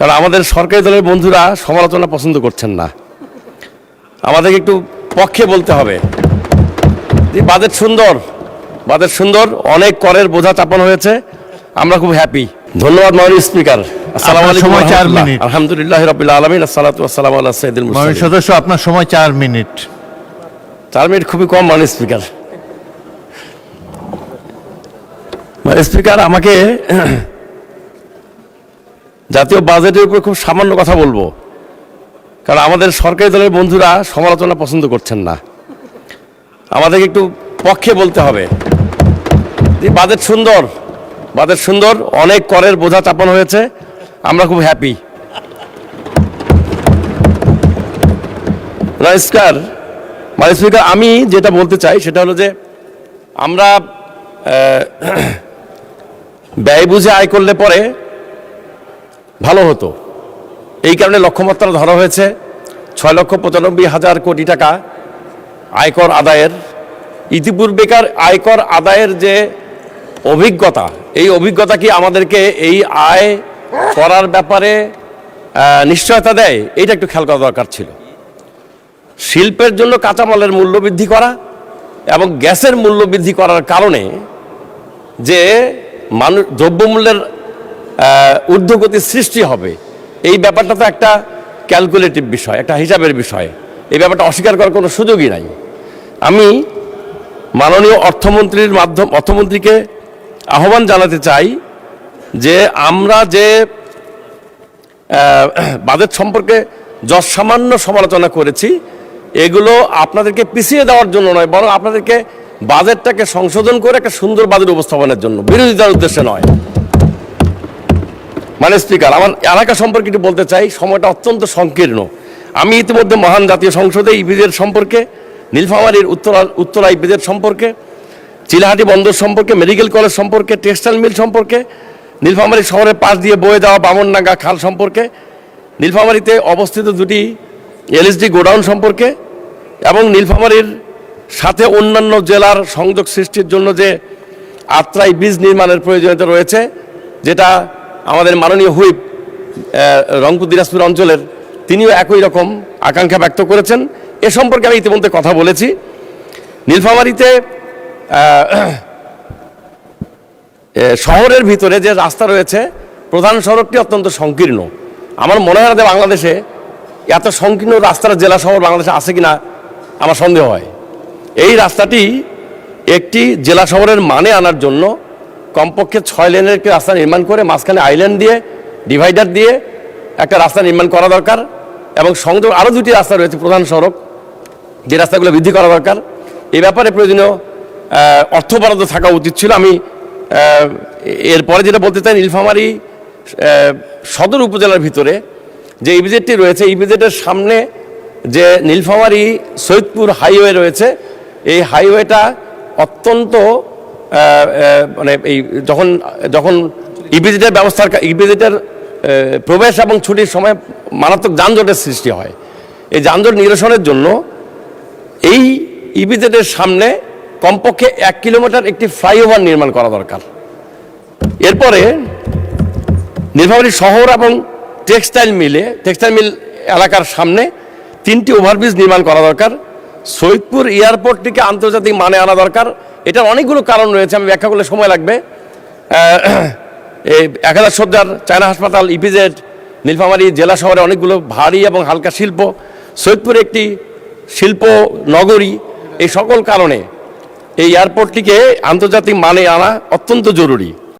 কারণ আমাদের সরকারি দলের বন্ধুরা সমালোচনা পছন্দ করছেন না। আমাদেরকে একটু পক্ষে বলতে হবে যে বাজেট সুন্দর, অনেক করের বোঝা চাপানো হয়েছে, আমরা খুব হ্যাপি। ধন্যবাদ মাননীয় স্পিকার। আসসালামু আলাইকুম। সময় 4 মিনিট। আলহামদুলিল্লাহ রাব্বিল আলামিন, আসসালাতু ওয়াসসালামু আলা সাইয়্যিদিল মুরসালিন। মাননীয় সদস্য, আপনার সময় 4 মিনিট। 4 মিনিট খুবই কম মাননীয় স্পিকার। মাননীয় স্পিকার, আমাকে জাতীয় বাজেটের উপর খুব সামান্য কথা বলবো, কারণ আমাদের সরকারি দলের বন্ধুরা সমালোচনা পছন্দ করছেন না। আমাদেরকে একটু পক্ষে বলতে হবে যে বাজেট সুন্দর, অনেক করের বোঝা চাপানো হয়েছে, আমরা খুব হ্যাপি। মাননীয় স্পিকার, আমি যেটা বলতে চাই সেটা হলো যে আমরা ব্যয় বুঝে আয় করলে পরে ভালো হতো। এই কারণে লক্ষ্যমাত্রা ধরা হয়েছে 6,95,000 কোটি টাকা আয়কর আদায়ের। ইতিপূর্বেকার আয়কর আদায়ের যে অভিজ্ঞতা, এই অভিজ্ঞতা কি আমাদেরকে এই আয় করার ব্যাপারে নিশ্চয়তা দেয়? এইটা একটু খেয়াল করা দরকার ছিল। শিল্পের জন্য কাঁচামালের মূল্য বৃদ্ধি করা এবং গ্যাসের মূল্য বৃদ্ধি করার কারণে যে দ্রব্যমূল্যের ঊর্ধ্বগতির সৃষ্টি হবে, এই ব্যাপারটা তো একটা ক্যালকুলেটিভ বিষয়, একটা হিসাবের বিষয়। এই ব্যাপারটা অস্বীকার করার কোনো সুযোগই নাই। আমি মাননীয় অর্থমন্ত্রীকে আহ্বান জানাতে চাই যে আমরা যে বাজেট সম্পর্কে যৎসামান্য সমালোচনা করেছি, এগুলো আপনাদেরকে পিছিয়ে দেওয়ার জন্য নয়, বরং আপনাদেরকে বাজেটটাকে সংশোধন করে একটা সুন্দর বাজেট উপস্থাপনের জন্য, বিরোধিতার উদ্দেশ্যে নয়। মাননীয় স্পিকার, আমার এলাকা সম্পর্কে একটু বলতে চাই। সময়টা অত্যন্ত সংকীর্ণ। আমি ইতিমধ্যে মহান জাতীয় সংসদে ইপিজেড সম্পর্কে, নীলফামারীর উত্তরা ইপিজেড সম্পর্কে, চিলাহাটি বন্দর সম্পর্কে, মেডিকেল কলেজ সম্পর্কে, টেক্সটাইল মিল সম্পর্কে, নীলফামারী শহরের পাশ দিয়ে বয়ে যাওয়া বামনডাঙ্গা খাল সম্পর্কে, নীলফামারীতে অবস্থিত 2টি এলএসডি গোডাউন সম্পর্কে এবং নীলফামারীর সাথে অন্যান্য জেলার সংযোগ সৃষ্টির জন্য যে আত্রাই ব্রিজ নির্মাণের প্রয়োজনীয়তা রয়েছে, যেটা আমাদের মাননীয় হুইপ রংপুর দিনাজপুর অঞ্চলের, তিনিও একই রকম আকাঙ্ক্ষা ব্যক্ত করেছেন। এ সম্পর্কে আমি ইতিমধ্যে কথা বলেছি। নীলফামারীতে শহরের ভিতরে যে রাস্তা রয়েছে, প্রধান সড়কটি অত্যন্ত সংকীর্ণ। আমার মনে হয় না বাংলাদেশে এত সংকীর্ণ রাস্তার জেলা শহর বাংলাদেশে আছে কিনা আমার সন্দেহ হয়। এই রাস্তাটি একটি জেলা শহরের মানে আনার জন্য কমপক্ষে 6 লেনের একটি রাস্তা নির্মাণ করে মাঝখানে আইল্যান্ড দিয়ে, ডিভাইডার দিয়ে একটা রাস্তা নির্মাণ করা দরকার এবং সংযোগ আরও 2টি রাস্তা রয়েছে প্রধান সড়ক, যে রাস্তাগুলো বৃদ্ধি করা দরকার। এই ব্যাপারে প্রয়োজনীয় অর্থ বরাদ্দ থাকা উচিত ছিল। আমি এরপরে যেটা বলতে চাই, নীলফামারী সদর উপজেলার ভিতরে যে ইপিজেডটি রয়েছে, ইপিজেডের সামনে যে নীলফামারী সৈয়দপুর হাইওয়ে রয়েছে, এই হাইওয়েটা অত্যন্ত মানে এই যখন ইপিজেডের ইপিজেডের প্রবেশ এবং ছুটির সময় মারাত্মক যানজটের সৃষ্টি হয়। এই যানজট নিরসনের জন্য এই ইপিজেডের সামনে কমপক্ষে 1 কিলোমিটার একটি ফ্লাইওভার নির্মাণ করা দরকার। এরপরে নীলফামারী শহর এবং টেক্সটাইল মিল এলাকার সামনে 3টি ওভারব্রিজ নির্মাণ করা দরকার। সৈয়দপুর এয়ারপোর্টটিকে আন্তর্জাতিক মানে আনা দরকার। এটার অনেকগুলো কারণ রয়েছে, আমি ব্যাখ্যা করলে সময় লাগবে। এই 1000 শয্যার চায়না হাসপাতাল, ইপিজেড, নীলফামারী জেলা শহরে অনেকগুলো ভারী এবং হালকা শিল্প, সৈয়দপুর একটি শিল্প নগরী। এই সকল কারণে এই এয়ারপোর্টটিকে আন্তর্জাতিক মানে আনা অত্যন্ত জরুরি।